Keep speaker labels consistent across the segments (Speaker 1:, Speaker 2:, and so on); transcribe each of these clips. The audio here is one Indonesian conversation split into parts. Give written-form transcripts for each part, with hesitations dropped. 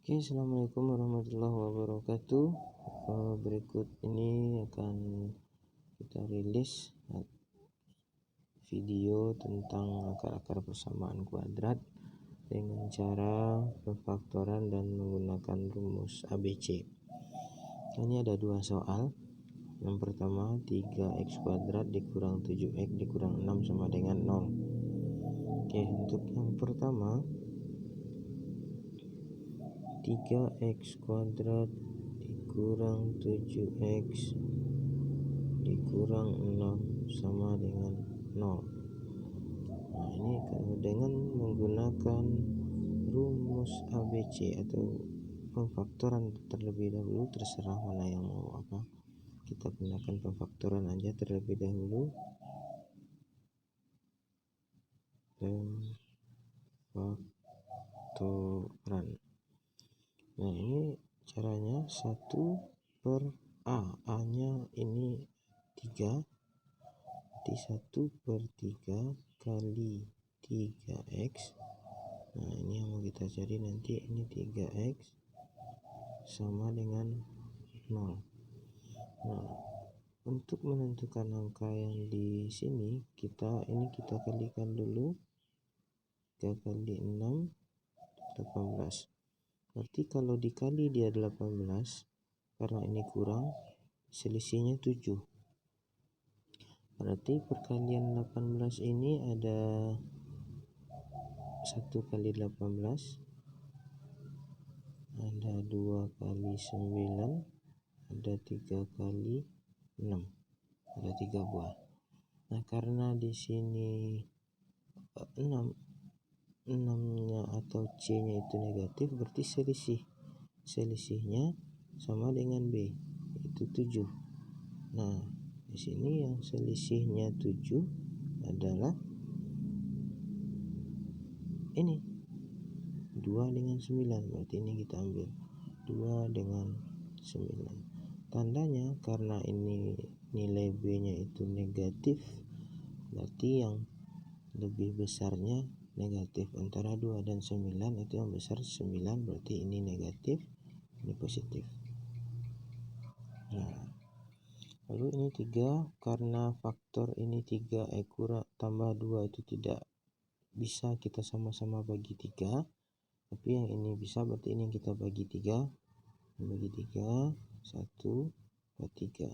Speaker 1: Oke, assalamualaikum warahmatullahi wabarakatuh. Berikut ini akan kita rilis video tentang akar-akar persamaan kuadrat dengan cara pemfaktoran dan menggunakan rumus ABC. Ini ada dua soal. Yang pertama, 3x kuadrat dikurang 7x dikurang 6 sama dengan 0. Oke, untuk yang pertama, 3x kuadrat dikurang 7x dikurang 6 sama dengan 0. Nah, ini kalau dengan menggunakan rumus ABC atau pemfaktoran terlebih dahulu, terserah mana yang mau apa. Kita gunakan pemfaktoran aja terlebih dahulu. Pemfaktoran. Nah, ini caranya 1/A. A-nya ini 3. Berarti 1/3 kali 3x. Nah, ini yang mau kita cari nanti. Ini 3x sama dengan 0. Nah, untuk menentukan angka yang di sini, kita kalikan dulu. 3 kali 6 18. Berarti kalau dikali dia 18, karena ini kurang, selisihnya 7. Berarti perkalian 18 ini ada 1 kali 18, ada 2 kali 9, ada 3 kali 6, ada 3 buah. Nah, karena di sini 6-nya atau C-nya itu negatif, berarti selisihnya sama dengan B, itu 7. Nah, di sini yang selisihnya 7 adalah ini 2 dengan 9, berarti ini kita ambil 2 dengan 9. Tandanya karena ini nilai B-nya itu negatif, berarti yang lebih besarnya negatif. Antara 2 dan 9 itu yang besar 9, berarti ini negatif, ini positif. Nah, lalu ini 3, karena faktor ini 3 kurang tambah 2 itu tidak bisa kita sama-sama bagi 3, tapi yang ini bisa, berarti ini yang kita bagi 3. Bagi 3, 1 per 3.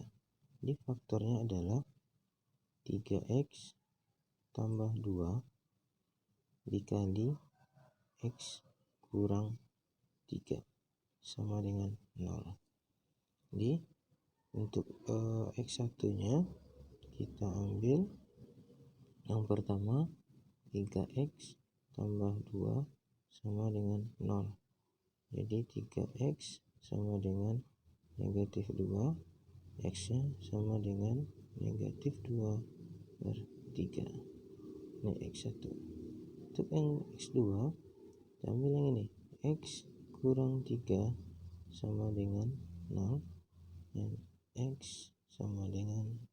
Speaker 1: Ini faktornya adalah 3x tambah 2 dikali x kurang 3 sama dengan 0. Jadi untuk x1 nya kita ambil yang pertama 3x tambah 2 sama dengan 0. Jadi 3x sama dengan negatif 2, x nya sama dengan negatif 2 per 3. Ini x1. Untuk yang x2, kita ambil yang ini, x kurang 3 sama dengan 0, dan x sama dengan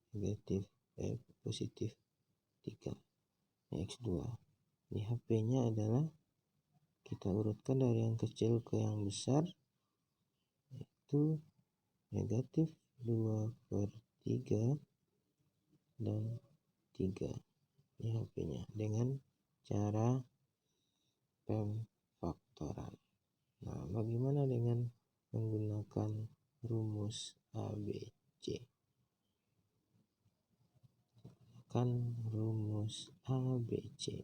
Speaker 1: positif 3. Ini x2. Di HP-nya adalah kita urutkan dari yang kecil ke yang besar, yaitu negatif 2 per 3 dan 3. Ini HP-nya dengan cara pemfaktoran. Nah, bagaimana dengan menggunakan rumus ABC? Kan rumus ABC.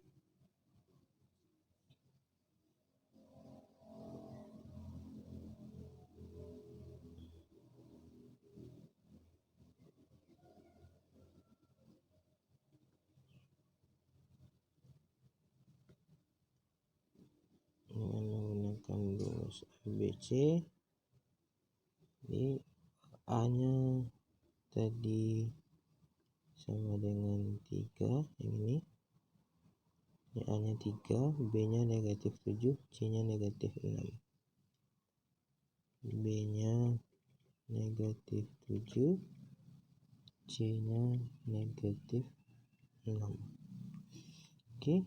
Speaker 1: Dengan menggunakan rumus ABC, ini A-nya tadi sama dengan 3, yang ini A-nya 3, B-nya negatif 7, C-nya negatif 6. B-nya negatif 7, C-nya negatif 6. Oke,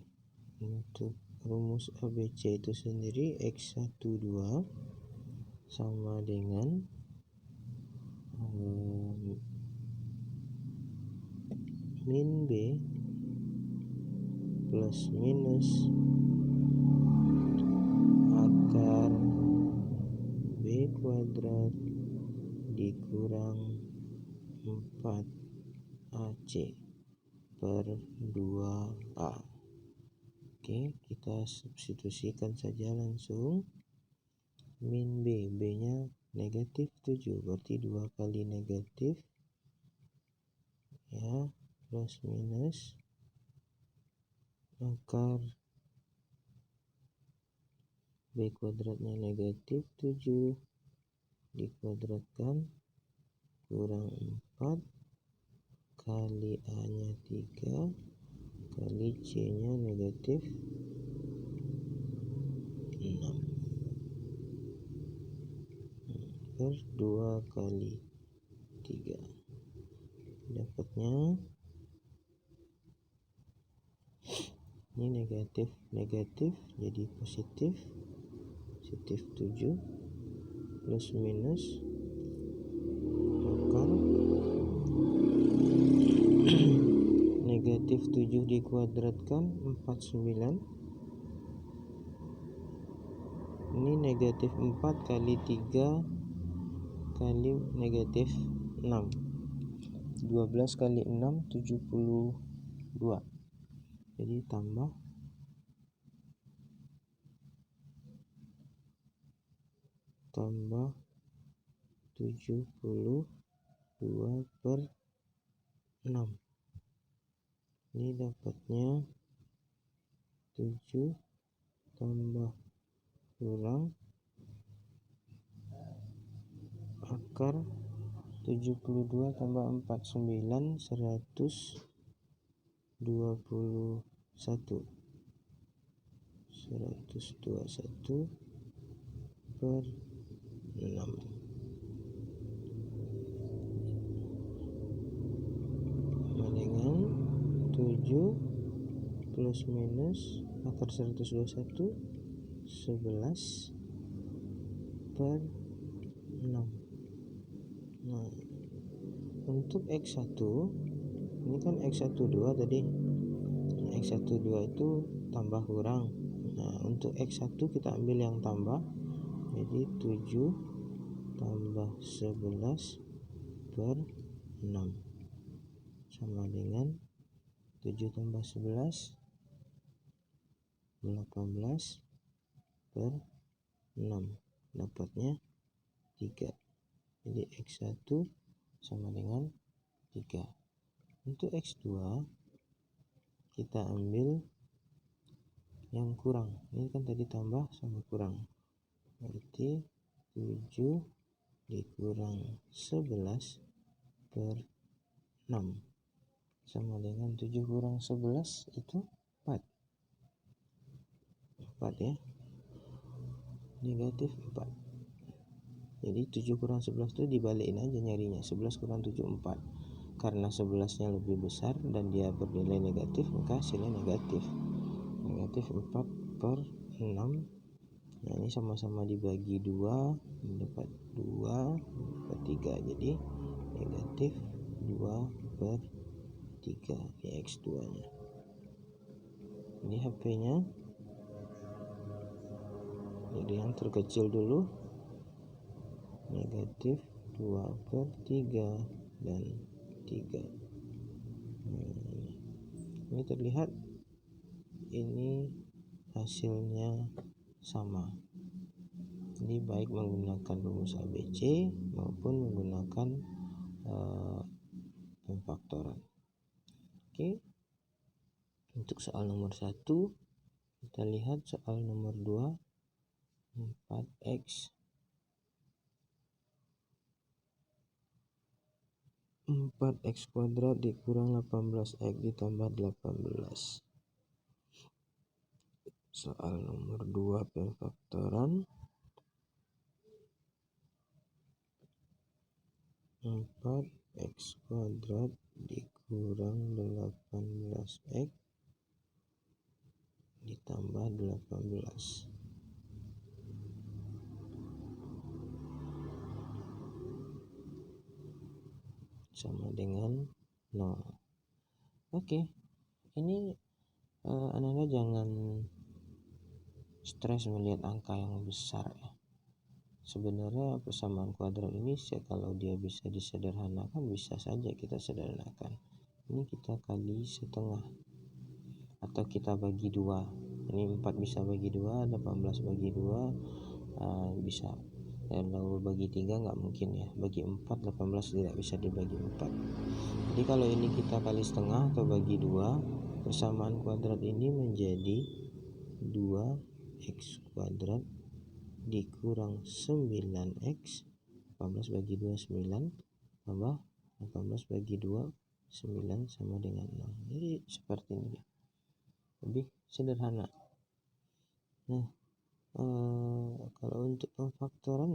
Speaker 1: untuk rumus ABC itu sendiri, X12 sama dengan min B plus minus akar B kuadrat dikurang 4AC per 2A. Oke, kita substitusikan saja langsung. Min B, B-nya negatif 7, berarti 2 kali negatif ya, plus minus akar B kuadratnya negatif 7 dikuadratkan kurang 4 kali A-nya 3 kali C-nya negatif 6 per 2 kali 3. Dapatnya ini negatif jadi positif 7 plus minus akar negatif 7 dikuadratkan 49. Ini negatif 4 kali 3 kali negatif 6, 12 kali 6 72. Jadi tambah 72 per 6. Ini dapatnya 7 tambah kurang akar 72 tambah 49 121 per 6 sama dengan 7 plus minus akar 121 11 per 6. Nah, untuk X1 ini kan X12 tadi, X12 itu tambah kurang. Nah, untuk X1 kita ambil yang tambah, jadi 7 tambah 11 per 6 sama dengan 7 tambah 11 18 per 6, dapatnya 3. Jadi X1 sama dengan 3. Untuk X2 kita ambil yang kurang. Ini kan tadi tambah sama kurang, berarti 7 dikurang 11 per 6 sama dengan 7 kurang 11 itu 4 ya, negatif 4. Jadi 7 kurang 11 itu dibalikin aja nyarinya, 11 kurang 7 4. Karena 11-nya lebih besar dan dia bernilai negatif, maka hasilnya negatif 4 per 6. Nah, ini sama-sama dibagi 2 mendapat 2 per 3, jadi negatif 2 per 3 di X2 nya. Ini HP-nya, jadi yang terkecil dulu negatif 2 per 3 dan 3. Ini terlihat ini hasilnya sama. Ini baik menggunakan rumus ABC maupun menggunakan pemfaktoran. Oke, untuk soal nomor 1 kita lihat soal nomor 2, 4x 4x kuadrat dikurang 18x ditambah 18. Soal nomor 2 pemfaktoran. 4x kuadrat dikurang 18x ditambah 18 sama dengan 0. Oke, ini Anda jangan stres melihat angka yang besar ya. Sebenarnya persamaan kuadrat ini kalau dia bisa disederhanakan, bisa saja kita sederhanakan. Ini kita kali setengah atau kita bagi 2. Ini 4 bisa bagi 2, 18 bagi 2 bisa. Kalau bagi 3 nggak mungkin ya. Bagi 4, 18 tidak bisa dibagi 4. Jadi kalau ini kita kali setengah atau bagi 2, persamaan kuadrat ini menjadi 2x kuadrat dikurang 9x. 18 bagi 2 9 tambah 18 bagi 2 9 sama dengan 0. Jadi seperti ini, lebih sederhana. Nah, kalau untuk pemfaktoran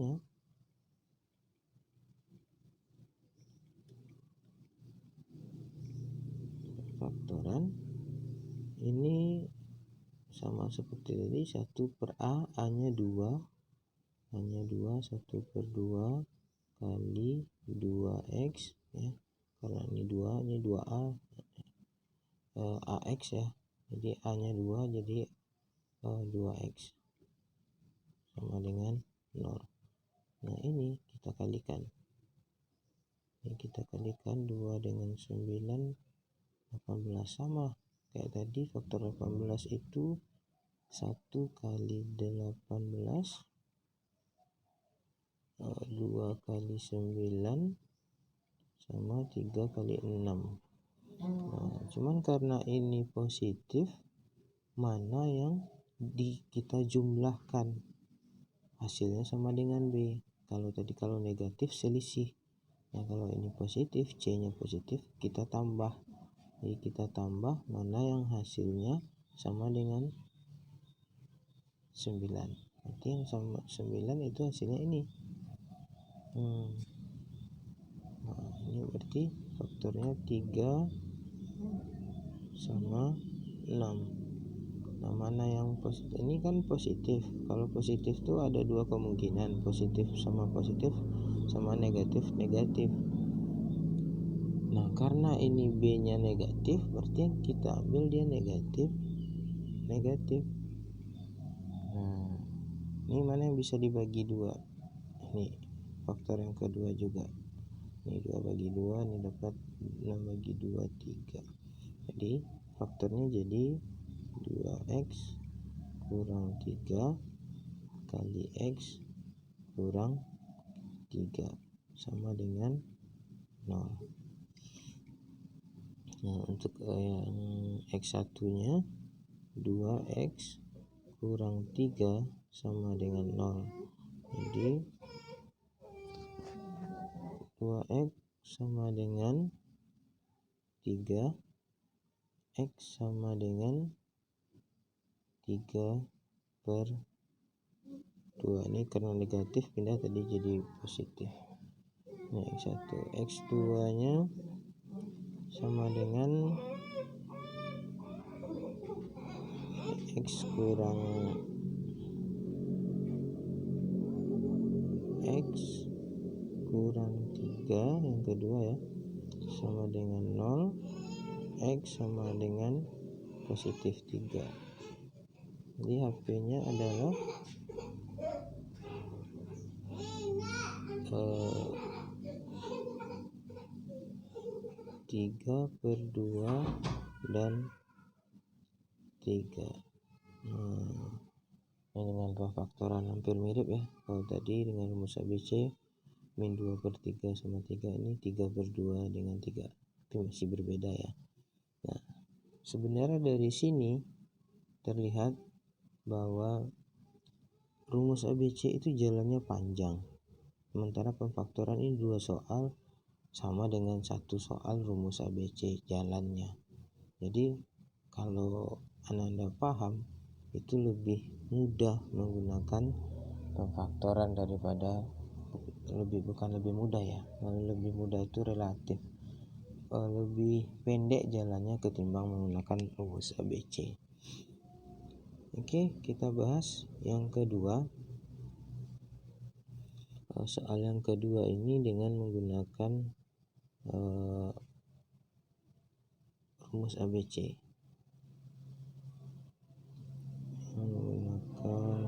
Speaker 1: ini sama seperti tadi, 1 per A nya 2, 1 per 2 kali 2x ya, karena ini 2, ini 2A AX ya, jadi A nya 2, jadi 2x sama dengan 0. Nah ini kita kalikan, 2 dengan 9, 18 sama kayak tadi. Faktor 18 itu 1 kali 18, 2 kali 9 sama 3 kali 6. Nah, cuman karena ini positif, mana yang kita jumlahkan, hasilnya sama dengan B. Kalau negatif selisih. Nah, kalau ini positif, C nya positif, kita tambah. Jadi kita tambah mana yang hasilnya sama dengan 9. Berarti yang sama 9 itu hasilnya ini. Nah, ini berarti faktornya 3 sama 6. Nah, mana yang positif? Ini kan positif. Kalau positif tuh ada 2 kemungkinan, positif sama negatif. Nah, karena ini B nya negatif, berarti kita ambil dia negatif. Nah, ini mana yang bisa dibagi 2? Ini faktor yang kedua juga. Ini 2 bagi 2, ini dapat 6 bagi 2 3. Jadi faktornya jadi 2x kurang 3 kali x kurang 3 sama dengan 0. Nah, untuk yang x1 nya 2x kurang 3 sama dengan 0. Jadi 2x sama dengan 3, x sama dengan 3 per 2. Ini karena negatif pindah tadi jadi positif. Nah, x1, x2 nya sama dengan x kurang x kurang 3 yang kedua ya, sama dengan 0, x sama dengan positif 3. Jadi HP nya adalah 3 per 2 dan 3. Nah, dengan pemfaktoran hampir mirip ya. Kalau tadi dengan rumus ABC min 2 per 3 sama 3, ini 3 per 2 dengan 3, tapi masih berbeda ya. Nah, sebenarnya dari sini terlihat bahwa rumus ABC itu jalannya panjang, sementara pemfaktoran ini 2 soal sama dengan 1 soal rumus ABC jalannya. Jadi kalau Anda paham, itu lebih mudah menggunakan pemfaktoran daripada bukan lebih mudah ya. Lebih mudah itu relatif. Lebih pendek jalannya ketimbang menggunakan rumus ABC. Oke, kita bahas yang kedua. Soal yang kedua ini dengan menggunakan rumus ABC. Menggunakan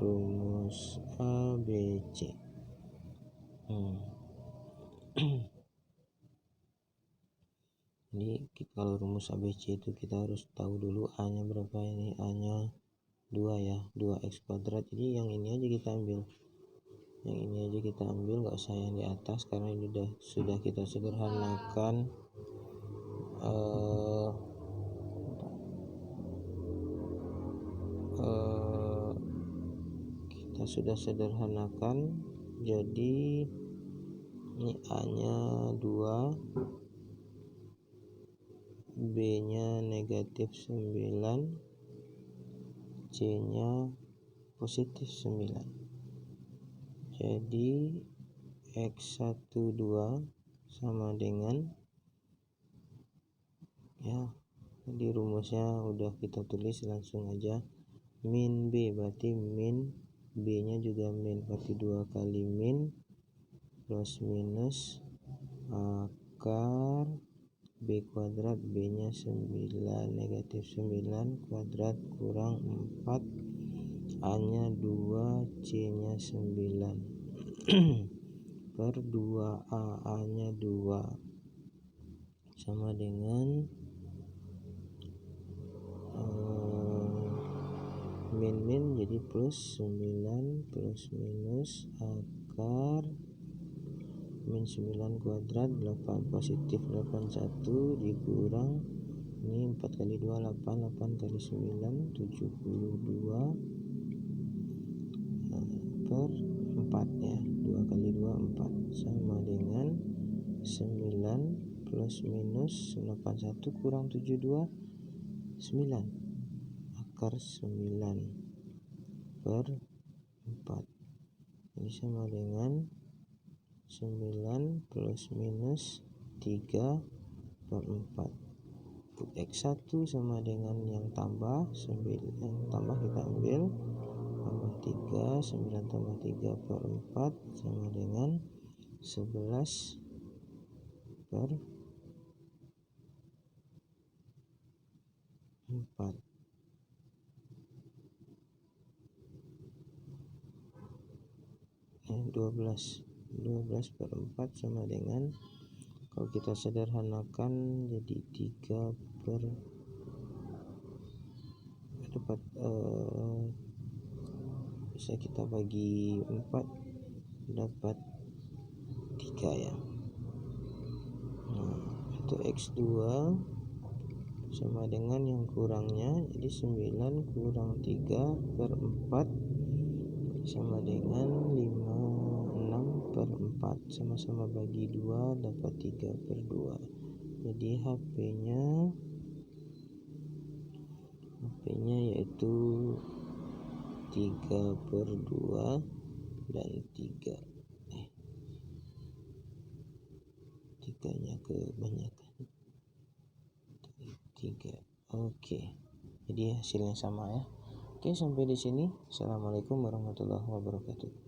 Speaker 1: rumus ABC. Jadi kalau rumus ABC itu kita harus tahu dulu A-nya berapa. Ini A-nya 2 ya, 2x kuadrat. Jadi yang ini aja kita ambil. Yang ini aja kita ambil, nggak usah yang di atas karena ini sudah kita sederhanakan. Kita sudah sederhanakan. Jadi ini A-nya 2, B-nya negatif 9, C-nya positif 9. Jadi X12 sama dengan, ya, di rumusnya udah kita tulis, langsung aja min B, berarti min B-nya juga min, berarti 2 kali min plus minus akar B kuadrat, B-nya 9 negatif 9 kuadrat kurang 4, A-nya 2, C-nya 9 per 2A, A-nya 2 sama dengan min jadi plus 9 plus minus akar min 9 kuadrat 8 positif 81 dikurang ini 4 kali 2 8, 8 kali 9 72 per 4 ya, 2 kali 2 4 sama dengan 9 plus minus 81 kurang 72 9 akar 9 per 4 ini sama dengan 9 plus minus 3 per 4. X1 sama dengan yang tambah 9, yang tambah kita ambil tambah 3, 9 tambah 3 per 4 sama dengan 11 per 4. 12 per 4 sama dengan, kalau kita sederhanakan jadi 3 per dapat bisa kita bagi 4 dapat 3 ya. Nah, itu X2 sama dengan yang kurangnya, jadi 9 kurang 3 per 4 sama dengan 6 per 4, sama-sama bagi 2 dapat 3 per 2. Jadi HP-nya yaitu 3 per 2 dan 3 nya kebanyakan 3. Oke, jadi hasilnya sama ya. Oke, sampai di sini. Assalamualaikum warahmatullahi wabarakatuh.